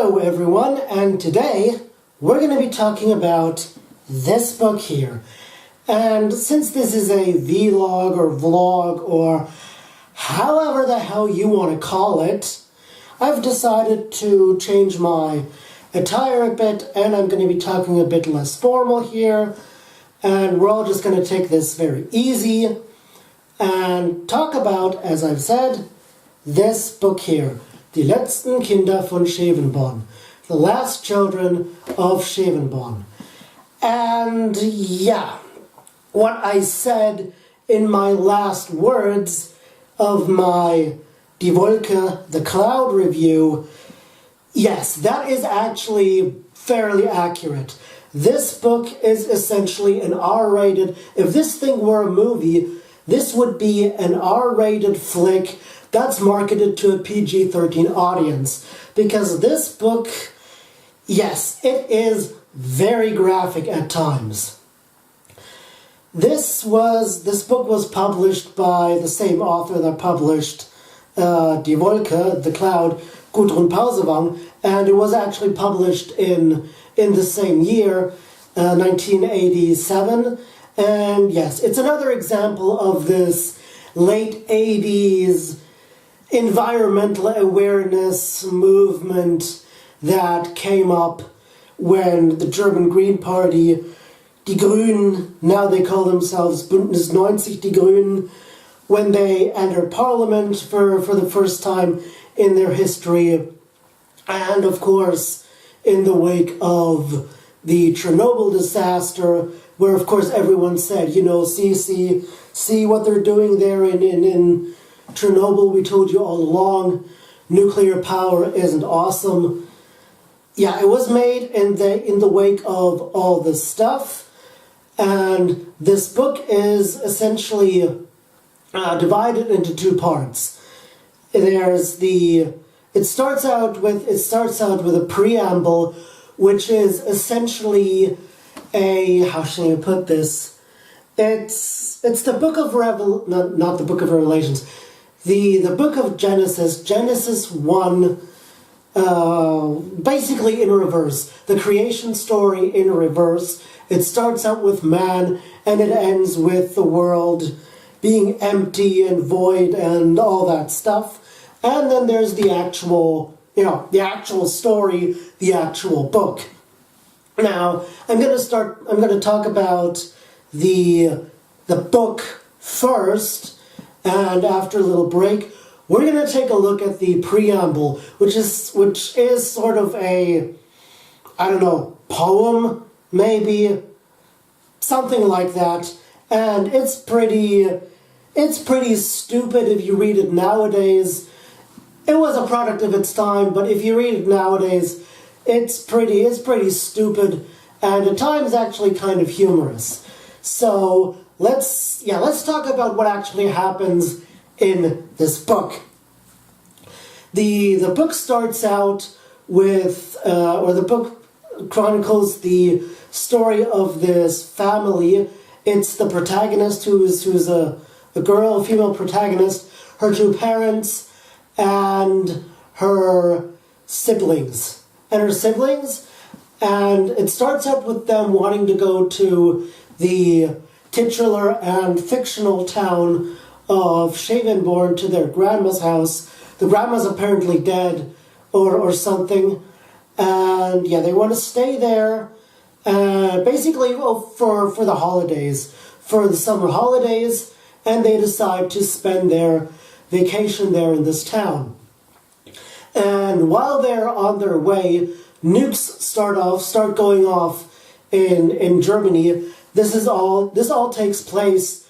Hello everyone, and today we're going to be talking about this book here. And since this is a vlog or vlog or however the hell you want to call it, I've decided to change my attire a bit, and I'm going to be talking a bit less formal here, and we're all just going to take this very easy and talk about, as I've said, this book here. Die letzten Kinder von Schewenborn. The last children of Schewenborn. And yeah, what I said in my last words of my Die Wolke, the Cloud review, yes, that is actually fairly accurate. This book is essentially an R-rated, if this thing were a movie, this would be an R-rated flick that's marketed to a PG-13 audience, because this book, yes, it is very graphic at times. This book was published by the same author that published Die Wolke, the Cloud, Gudrun Pausewang, and it was actually published in the same year, 1987. And yes, it's another example of this late 80s environmental awareness movement that came up when the German Green Party, Die Grünen, now they call themselves Bündnis 90 Die Grünen, when they entered parliament for the first time in their history, and of course in the wake of the Chernobyl disaster, where of course everyone said, you know, see what they're doing there in Chernobyl, we told you all along, nuclear power isn't awesome. Yeah, it was made in the wake of all this stuff, and this book is essentially divided into two parts. It starts out with a preamble, which is essentially how shall I put this? It's the book of not the book of Revelations. The book of Genesis 1, basically in reverse. The creation story in reverse. It starts out with man, and it ends with the world being empty and void and all that stuff. And then there's the actual story, the actual book. Now, I'm going to talk about the book first. And after a little break, we're going to take a look at the preamble, which is sort of a, I don't know, poem, maybe, something like that. And it's pretty stupid if you read it nowadays. It was a product of its time, but if you read it nowadays, it's pretty stupid, and at times actually kind of humorous. So let's talk about what actually happens in this book. The book starts out with, or the book chronicles the story of this family. It's the protagonist who's a girl, a female protagonist, her two parents, and her siblings. And it starts out with them wanting to go to the titular and fictional town of Schewenborn, to their grandma's house. The grandma's apparently dead or something, and yeah, they want to stay there, basically for the holidays, for the summer holidays, and they decide to spend their vacation there in this town. And while they're on their way, nukes start going off in Germany. This all takes place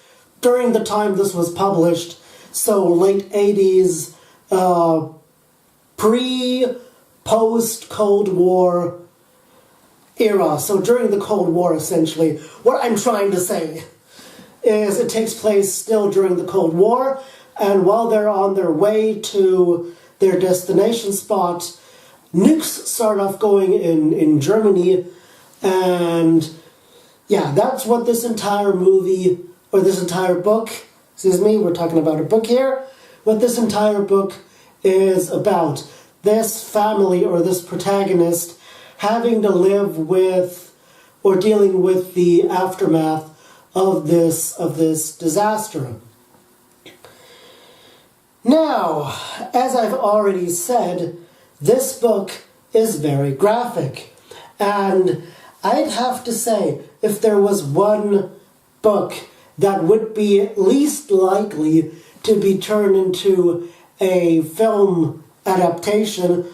during the time this was published, so late 80s, post Cold War era. So during the Cold War, essentially, what I'm trying to say is it takes place still during the Cold War, and while they're on their way to their destination spot, nukes start off going in Germany, and yeah, that's what this entire movie, or this entire book, excuse me, we're talking about a book here, what this entire book is about. this family or this protagonist having to live with or dealing with the aftermath of this disaster. Now, as I've already said, this book is very graphic, and I'd have to say, if there was one book that would be least likely to be turned into a film adaptation,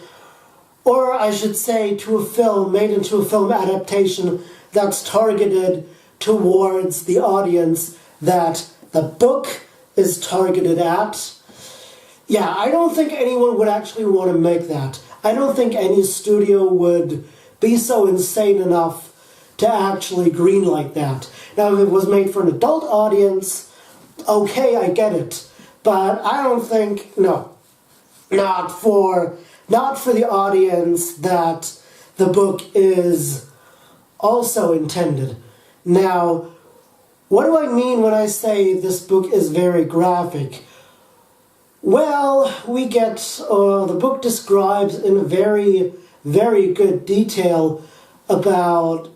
or I should say to a film, made into a film adaptation that's targeted towards the audience that the book is targeted at, yeah, I don't think anyone would actually want to make that. I don't think any studio would be so insane enough to actually greenlight that. Now, if it was made for an adult audience, okay, I get it. But I don't think, no, not for the audience that the book is also intended. Now, what do I mean when I say this book is very graphic? Well, we get, the book describes in very, very good detail about,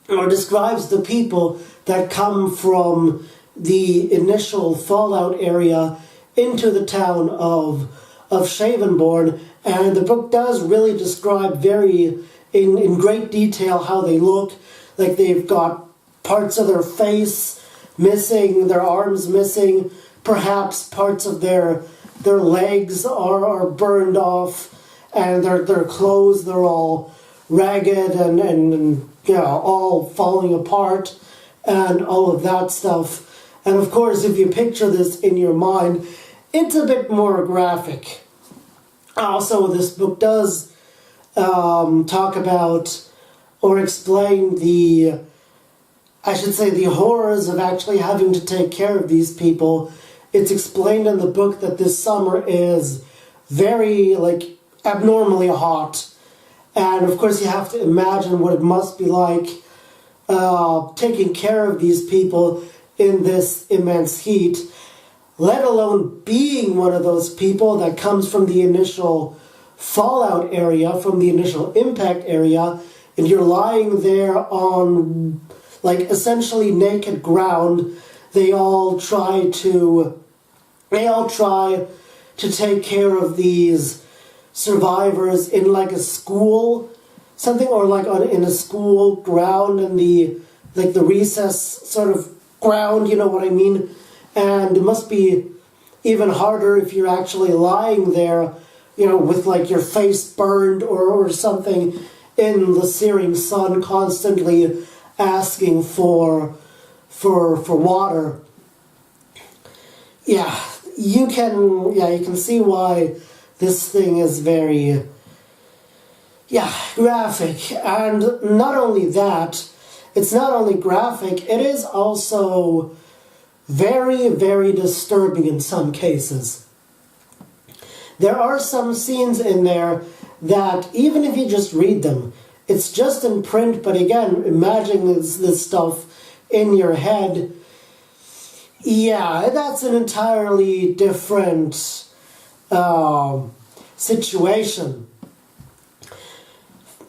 or describes the people that come from the initial fallout area into the town of Schewenborn, and the book does really describe in great detail how they look. Like, they've got parts of their face missing, their arms missing, perhaps parts of their legs are burned off, and their clothes, they're all ragged and you know, all falling apart, and all of that stuff. And of course, if you picture this in your mind, it's a bit more graphic. Also, this book does talk about or explain the horrors of actually having to take care of these people. It's explained in the book that this summer is very, abnormally hot. And of course you have to imagine what it must be like taking care of these people in this immense heat, let alone being one of those people that comes from the initial fallout area, from the initial impact area, and you're lying there on, essentially naked ground. They all try to take care of these survivors in a school, something, or in a school ground, in the recess sort of ground, you know what I mean? And it must be even harder if you're actually lying there, with your face burned or something in the searing sun, constantly asking for water. You can see why this thing is very graphic. And not only that, it's not only graphic, it is also very, very disturbing in some cases. There are some scenes in there that, even if you just read them, it's just in print, but again, imagine this stuff in your head. Yeah, that's an entirely different situation.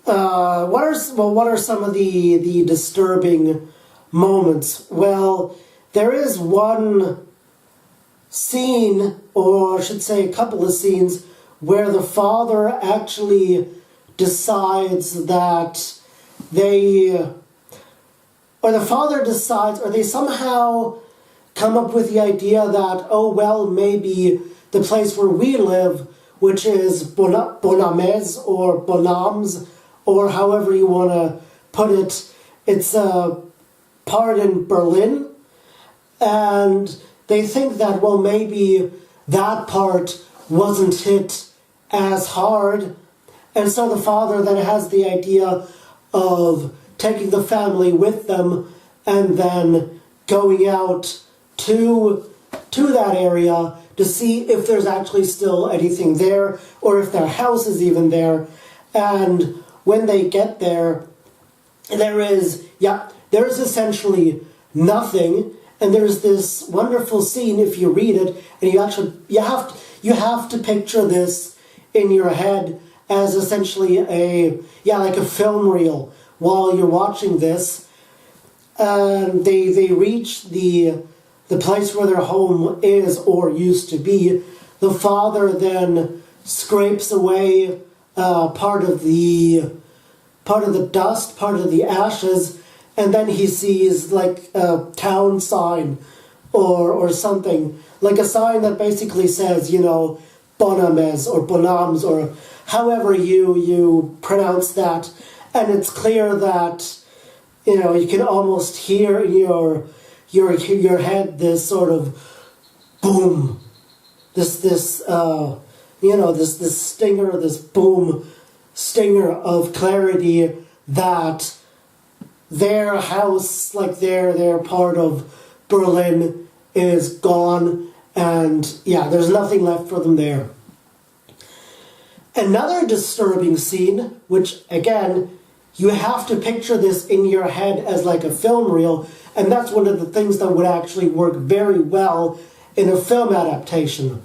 What are some of the disturbing moments? Well, there is one scene, or I should say a couple of scenes, where the father actually decides that they somehow come up with the idea that, oh, well, maybe the place where we live, which is Bonamez or Bonams, or however you want to put it, it's a part in Berlin, and they think that, well, maybe that part wasn't hit as hard, and so the father then has the idea of taking the family with them and then going out to that area to see if there's actually still anything there, or if their house is even there. And when they get there, there is essentially nothing, and there's this wonderful scene, if you read it, and you have to picture this in your head as essentially like a film reel while you're watching this. They reach the place where their home is or used to be. The father then scrapes away part of the dust, part of the ashes, and then he sees like a town sign or something, like a sign that basically says, Bonames or Bonams or however you pronounce that. And it's clear that, you can almost hear in your head this sort of boom, this stinger, this boom stinger of clarity that their house, like their part of Berlin, is gone, and there's nothing left for them there. Another disturbing scene, which again, you have to picture this in your head as like a film reel, and that's one of the things that would actually work very well in a film adaptation.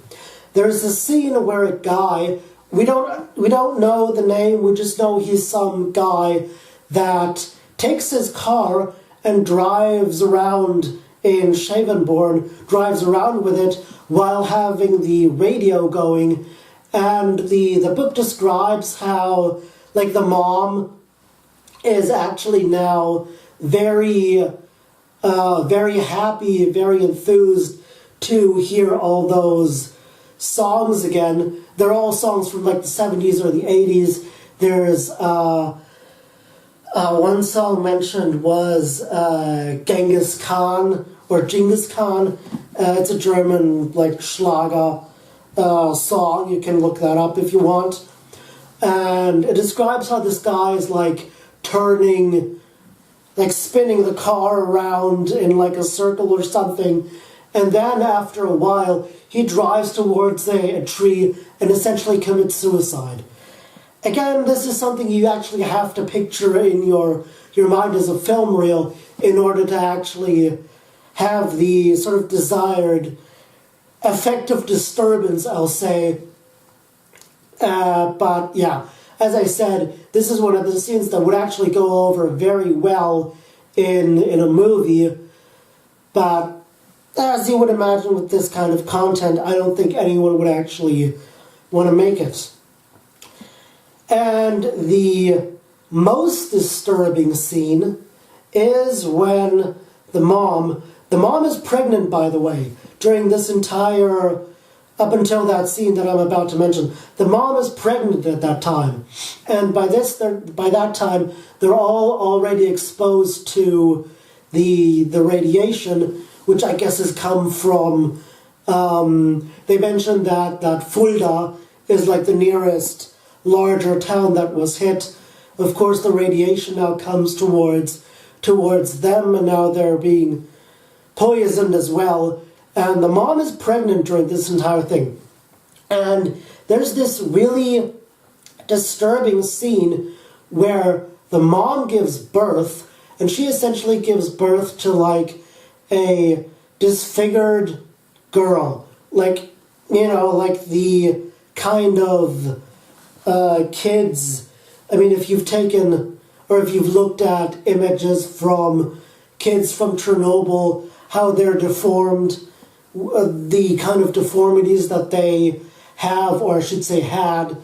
There's a scene where a guy, we don't know the name, we just know he's some guy that takes his car and drives around in Schewenborn, drives around with it while having the radio going, and the book describes how, like, the mom is actually now very happy, very enthused to hear all those songs again. They're all songs from like the 70s or the 80s. There's one song mentioned was Genghis Khan or Genghis Khan. It's a German like Schlager song. You can look that up if you want. And it describes how this guy is like spinning the car around in like a circle or something. And then after a while, he drives towards a tree and essentially commits suicide. Again, this is something you actually have to picture in your mind as a film reel in order to actually have the sort of desired effect of disturbance, I'll say. But yeah, as I said, this is one of the scenes that would actually go over very well in a movie. But as you would imagine with this kind of content, I don't think anyone would actually want to make it. And the most disturbing scene is when the mom is pregnant, by the way, during this entire, up until that scene that I'm about to mention. The mom is pregnant at that time. And by that time, they're all already exposed to the radiation, which I guess has come from, they mentioned that Fulda is like the nearest larger town that was hit. Of course, the radiation now comes towards them, and now they're being poisoned as well. And the mom is pregnant during this entire thing. And there's this really disturbing scene where the mom gives birth, and she essentially gives birth to like a disfigured girl. Like the kind of kids, I mean, if you've taken, or if you've looked at images from kids from Chernobyl, how they're deformed, the kind of deformities that they have, or I should say had,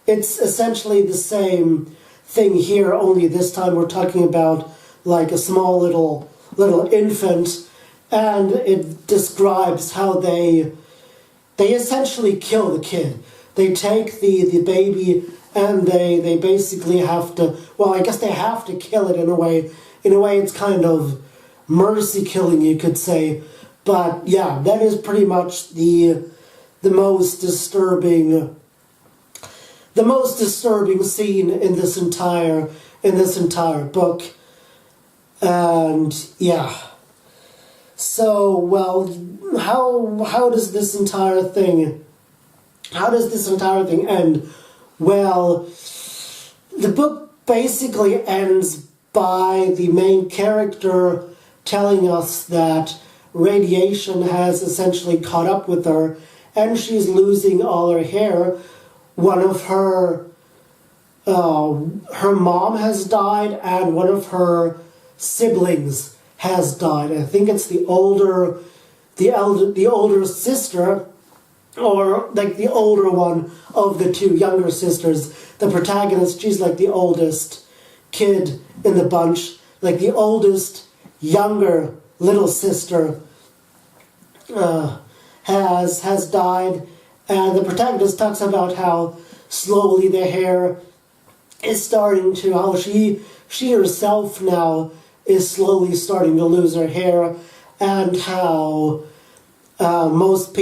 it's essentially the same thing here, only this time we're talking about like a small little infant, and it describes how they essentially kill the kid. They take the baby and they basically have to, well, I guess they have to kill it in a way. In a way, it's kind of mercy killing, you could say. But yeah, that is pretty much the most disturbing scene in this entire book. And yeah. So, well, how does this entire thing end? Well, the book basically ends by the main character telling us that radiation has essentially caught up with her and she's losing all her hair, one of her mom has died, and one of her siblings has died. I think it's the older sister, or like the older one of the two younger sisters. The protagonist, she's like the oldest kid in the bunch, like the oldest younger little sister has died, and the protagonist talks about how slowly the hair is starting to, how she herself now is slowly starting to lose her hair, and how most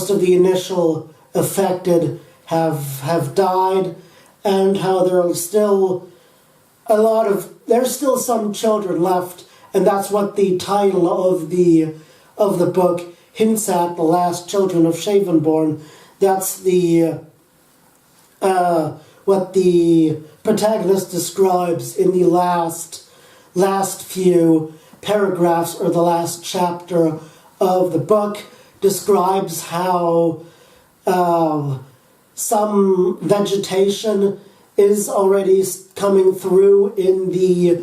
of the initial affected have died, and how there's still some children left, and that's what the title of the book hints at, The Last Children of Schewenborn. That's what the protagonist describes in the last few paragraphs, or the last chapter of the book, describes how some vegetation is already coming through in the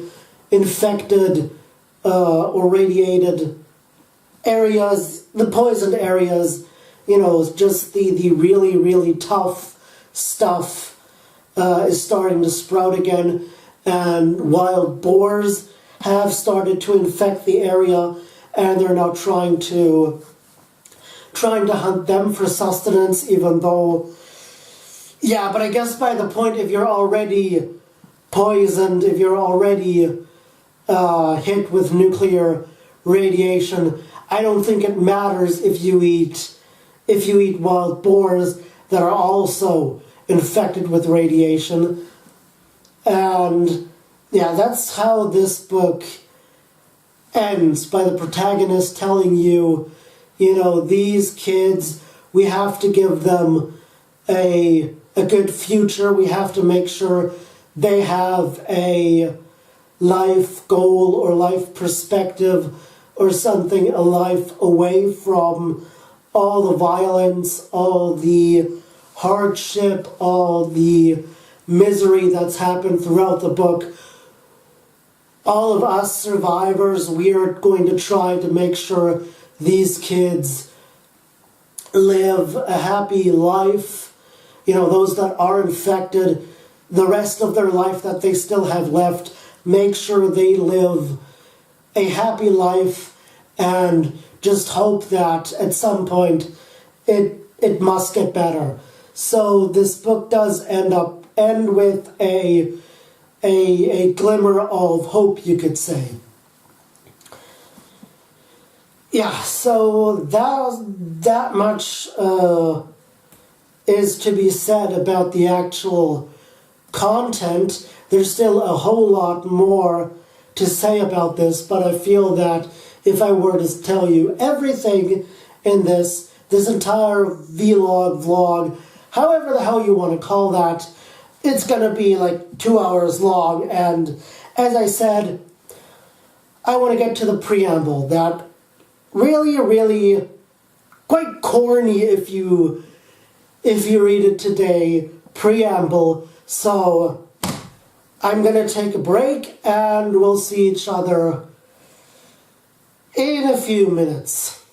infected or radiated areas, the poisoned areas, just the really, really tough stuff is starting to sprout again, and wild boars have started to infect the area, and they're now trying to hunt them for sustenance, even though, yeah, but I guess by the point, if you're already poisoned, if you're already hit with nuclear radiation, I don't think it matters if you eat wild boars that are also infected with radiation. And yeah, that's how this book ends, by the protagonist telling you, these kids, we have to give them a good future. We have to make sure they have a life goal or life perspective or something, a life away from all the violence, all the hardship, all the misery that's happened throughout the book. All of us survivors, we are going to try to make sure these kids live a happy life. Those that are infected, the rest of their life that they still have left, make sure they live a happy life, and just hope that at some point it must get better. So this book does end with a glimmer of hope, you could say. Yeah, so that much is to be said about the actual content. There's still a whole lot more to say about this, but I feel that if I were to tell you everything in this entire vlog, however the hell you want to call that, it's going to be like 2 hours long. And as I said, I want to get to the preamble, that really, really quite corny if you read it today, preamble. So I'm going to take a break, and we'll see each other in a few minutes.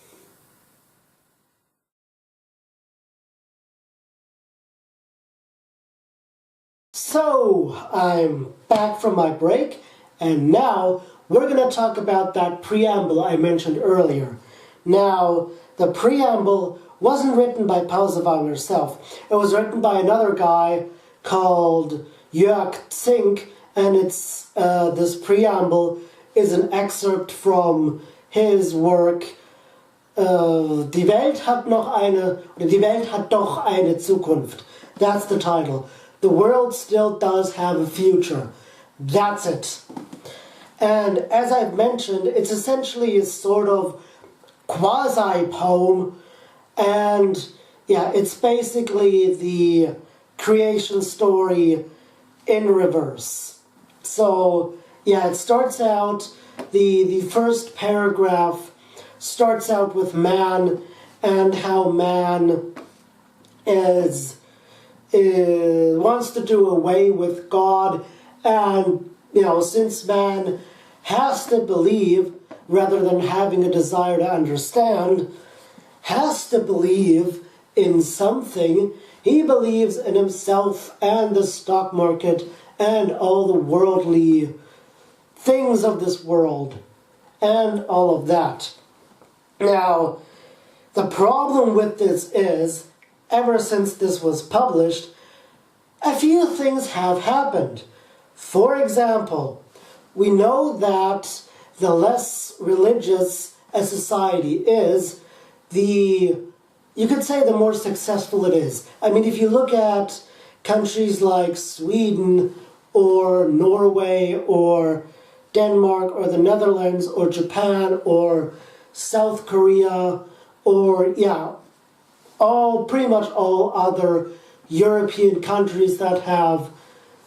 So, I'm back from my break, and now we're going to talk about that preamble I mentioned earlier. Now, the preamble wasn't written by Pausewang herself. It was written by another guy called Jörg Zink, and it's this preamble is an excerpt from his work Die Welt hat doch eine Zukunft. That's the title. The world still does have a future. That's it. And as I've mentioned, it's essentially a sort of quasi-poem, and yeah, it's basically the creation story in reverse. So yeah, it starts out, the first paragraph starts out with man, and how man is wants to do away with God, and, since man has to believe, rather than having a desire to understand, has to believe in something, he believes in himself and the stock market and all the worldly things of this world and all of that. Now, the problem with this is, ever since this was published, a few things have happened. For example, we know that the less religious a society is, you could say the more successful it is. I mean, if you look at countries like Sweden or Norway or Denmark or the Netherlands or Japan or South Korea or, pretty much all other European countries that have,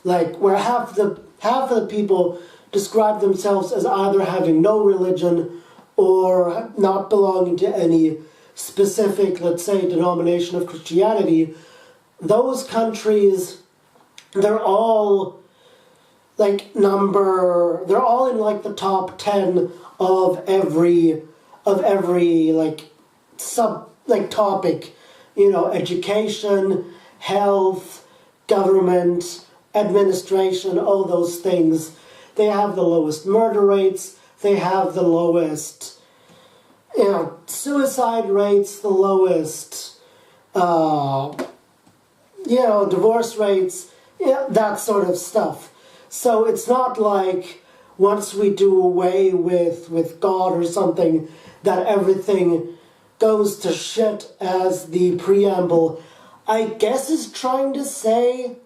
where half of the people describe themselves as either having no religion or not belonging to any specific, let's say, denomination of Christianity, those countries, they're all they're all in the top 10 of every topic, education, health, government, administration, all those things. They have the lowest murder rates, they have the lowest suicide rates, the lowest divorce rates, that sort of stuff. So it's not like once we do away with God or something that everything goes to shit, as the preamble, I guess, is trying to say.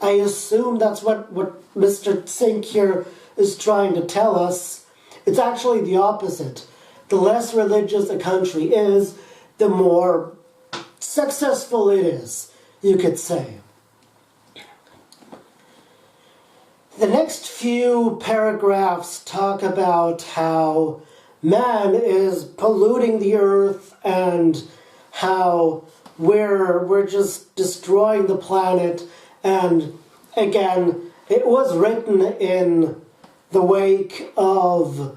I assume that's what Mr. Zink here is trying to tell us. It's actually the opposite. The less religious a country is, the more successful it is, you could say. The next few paragraphs talk about how man is polluting the earth and how we're just destroying the planet. And again, it was written in the wake of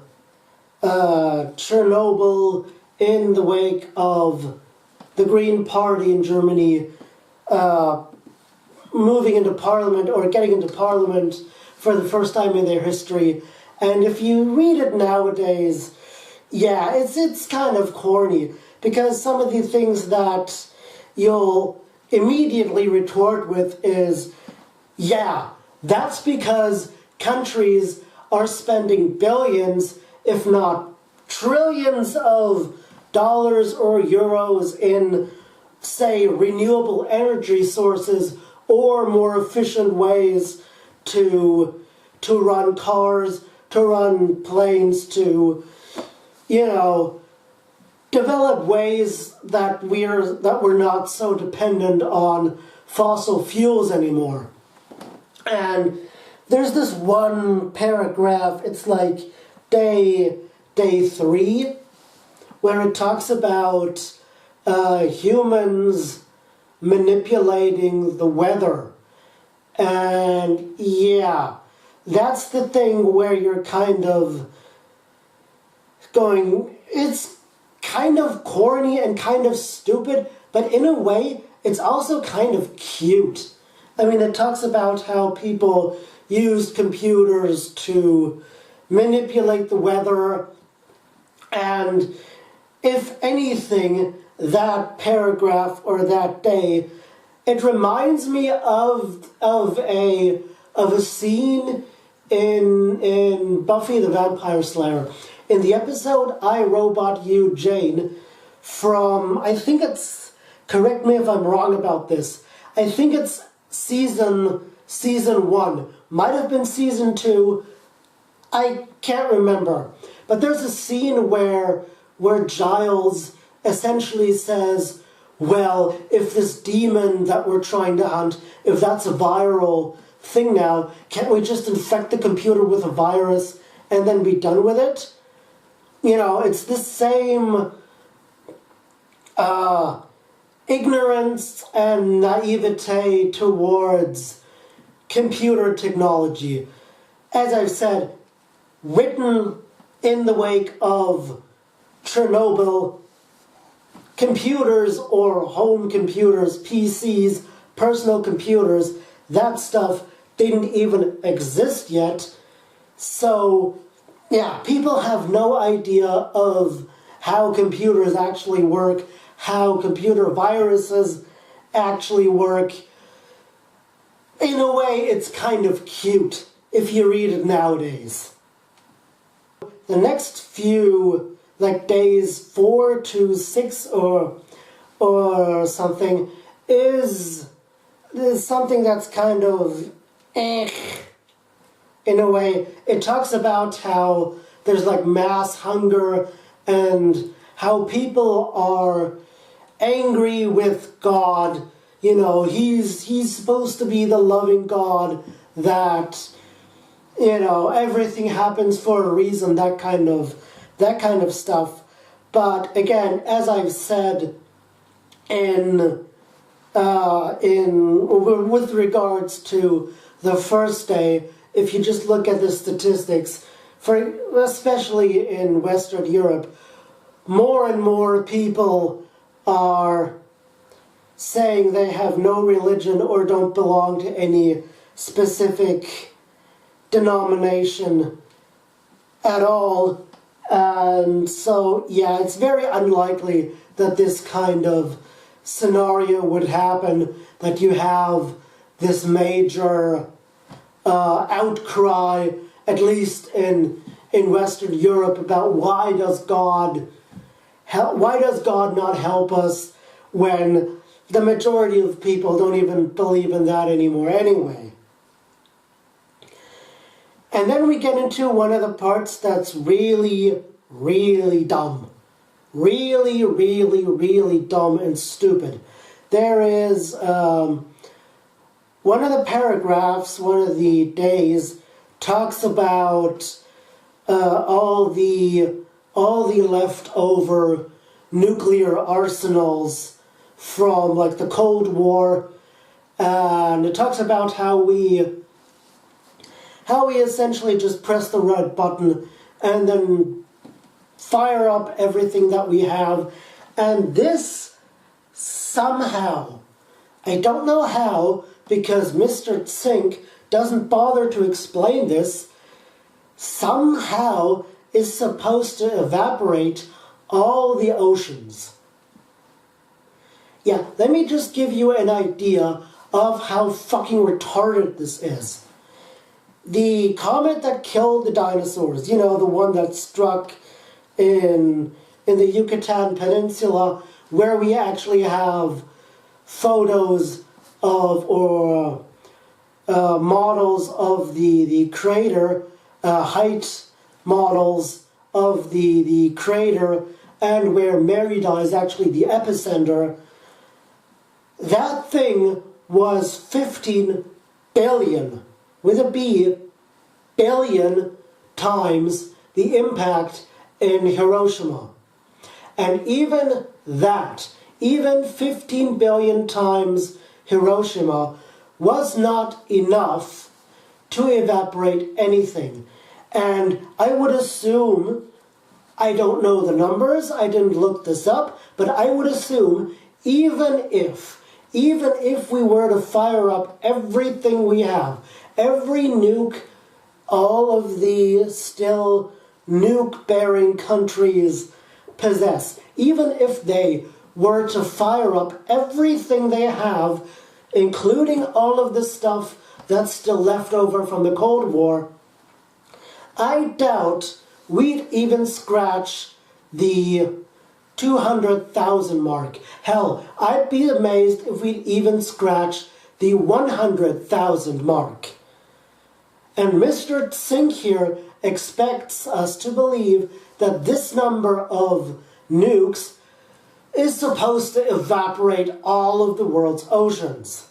Chernobyl, in the wake of the Green Party in Germany moving into parliament, or getting into parliament for the first time in their history. And if you read it nowadays, it's kind of corny, because some of the things that you'll immediately retort with is, that's because countries are spending billions, if not trillions of dollars or euros in, say, renewable energy sources or more efficient ways to run cars, to run planes, to, develop ways that we're not so dependent on fossil fuels anymore. And there's this one paragraph, it's like day 3, where it talks about humans manipulating the weather. And that's the thing where you're kind of going, it's kind of corny and kind of stupid, but in a way, it's also kind of cute. I mean, it talks about how people used computers to manipulate the weather, and if anything, that paragraph or that day, it reminds me of a scene in Buffy the Vampire Slayer. In the episode I, Robot You, Jane, from, I think it's, correct me if I'm wrong about this, I think it's season 1, might have been season 2, I can't remember. But there's a scene where Giles essentially says, well, if this demon that we're trying to hunt, if that's a viral thing now, can't we just infect the computer with a virus and then be done with it? It's the same ignorance and naivete towards computer technology. As I've said, written in the wake of Chernobyl, computers or home computers, PCs, personal computers, that stuff didn't even exist yet. So, yeah, people have no idea of how computers actually work, how computer viruses actually work. In a way, it's kind of cute if you read it nowadays. The next few, like days 4 to 6 or something, is something that's kind of in a way. It talks about how there's like mass hunger and how people are angry with God. You know, he's supposed to be the loving God that, you know, everything happens for a reason, that kind of stuff. But again, as I've said with regards to the first day, if you just look at the statistics, especially in Western Europe, more and more people are saying they have no religion or don't belong to any specific denomination at all. And so, yeah, it's very unlikely that this kind of scenario would happen, that you have this major outcry, at least in Western Europe, about why does God not help us, when the majority of people don't even believe in that anymore anyway. And then we get into one of the parts that's really, really dumb. Really, really, really dumb and stupid. There is one of the paragraphs, one of the days, talks about all the leftover nuclear arsenals from like the Cold War, and it talks about how we essentially just press the red button and then fire up everything that we have. And this somehow, I don't know how, because Mr. Zink doesn't bother to explain this, somehow is supposed to evaporate all the oceans. Yeah, let me just give you an idea of how fucking retarded this is. The comet that killed the dinosaurs, you know, the one that struck in the Yucatan Peninsula, where we actually have photos of, or models of the crater, height models of the crater, and where Merida is actually the epicenter. That thing was 15 billion, with a B, billion times the impact in Hiroshima. And even that, even 15 billion times Hiroshima, was not enough to evaporate anything. And I would assume, I don't know the numbers, I didn't look this up, but I would assume even if we were to fire up everything we have, every nuke all of the still nuke-bearing countries possess, even if they were to fire up everything they have, including all of the stuff that's still left over from the Cold War, I doubt we'd even scratch the 200,000 mark. Hell, I'd be amazed if we'd even scratch the 100,000 mark. And Mr. Zink here expects us to believe that this number of nukes is supposed to evaporate all of the world's oceans.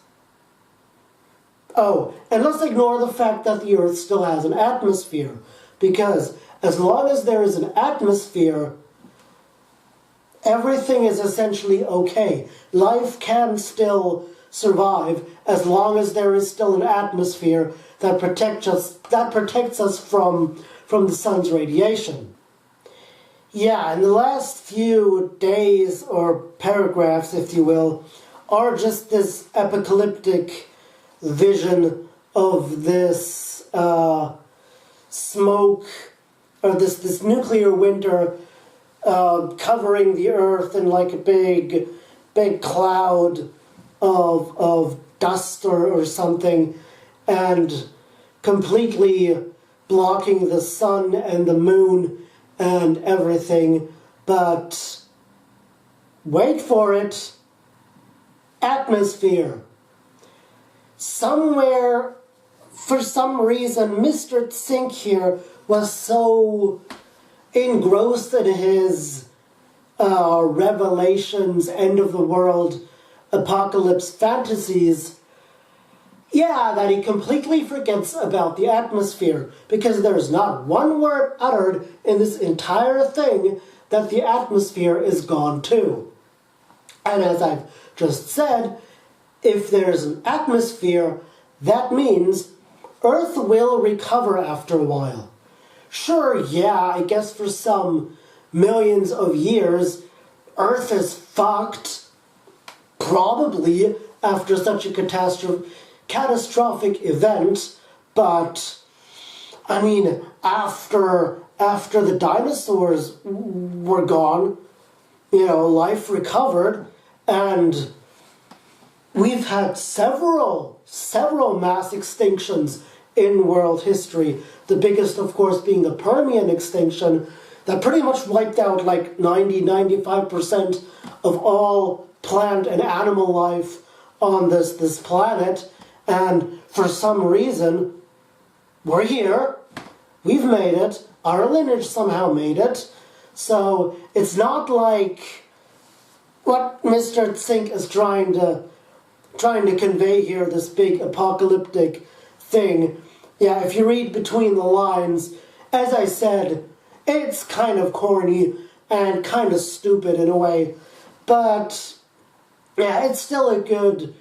Oh, and let's ignore the fact that the Earth still has an atmosphere, because as long as there is an atmosphere, everything is essentially okay. Life can still survive as long as there is still an atmosphere that protects us from the sun's radiation. Yeah, and the last few days, or paragraphs, if you will, are just this apocalyptic vision of this smoke, or this nuclear winter covering the earth in like a big cloud of dust or something, and completely blocking the sun and the moon and everything. But wait for it, atmosphere. Somewhere, for some reason, Mr. Zink here was so engrossed in his Revelations, end of the world, apocalypse fantasies, that he completely forgets about the atmosphere, because there's not one word uttered in this entire thing that the atmosphere is gone too. And as I've just said, if there's an atmosphere, that means Earth will recover after a while. Sure, I guess for some millions of years, Earth is fucked, probably after such a catastrophic event, but I mean, after the dinosaurs were gone, life recovered, and we've had several mass extinctions in world history. The biggest, of course, being the Permian extinction that pretty much wiped out like 90-95% of all plant and animal life on this planet. And for some reason, we're here. We've made it. Our lineage somehow made it. So it's not like what Mr. Zink is trying to convey here, this big apocalyptic thing. Yeah, if you read between the lines, as I said, it's kind of corny and kind of stupid in a way, but it's still a good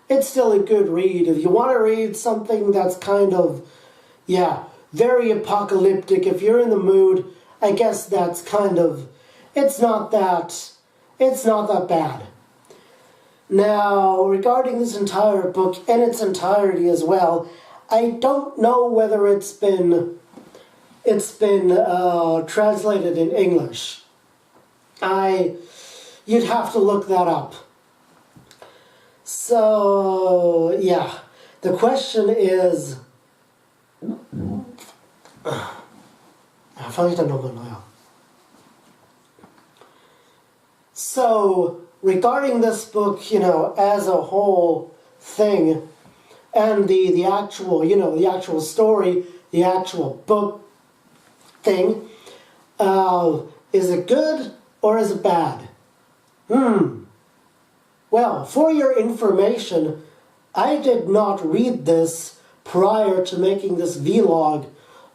read. If you want to read something that's kind of, very apocalyptic, if you're in the mood, I guess that's kind of, it's not that bad. Now, regarding this entire book in its entirety as well, I don't know whether it's been translated in English. You'd have to look that up. So, the question is, so, regarding this book, as a whole thing, and the actual story, the actual book thing, is it good or is it bad? Well, for your information, I did not read this prior to making this vlog,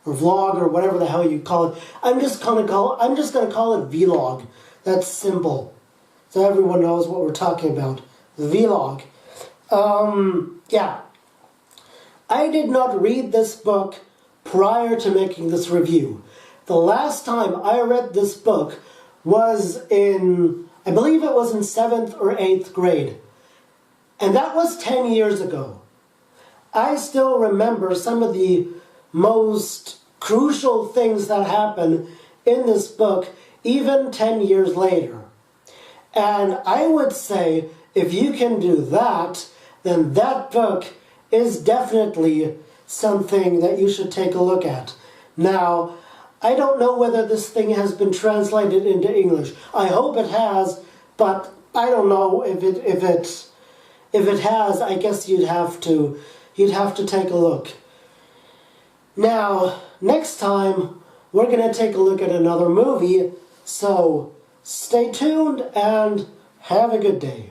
or vlog, or whatever the hell you call it. I'm just gonna call it vlog. That's simple, so everyone knows what we're talking about. Vlog. I did not read this book prior to making this review. The last time I read this book was in, I believe it was in 7th or 8th grade. And that was 10 years ago. I still remember some of the most crucial things that happen in this book, even 10 years later. And I would say, if you can do that, then that book is definitely something that you should take a look at. Now, I don't know whether this thing has been translated into English. I hope it has, but I don't know if it has. I guess you'd have to take a look. Now, next time we're going to take a look at another movie, so stay tuned and have a good day.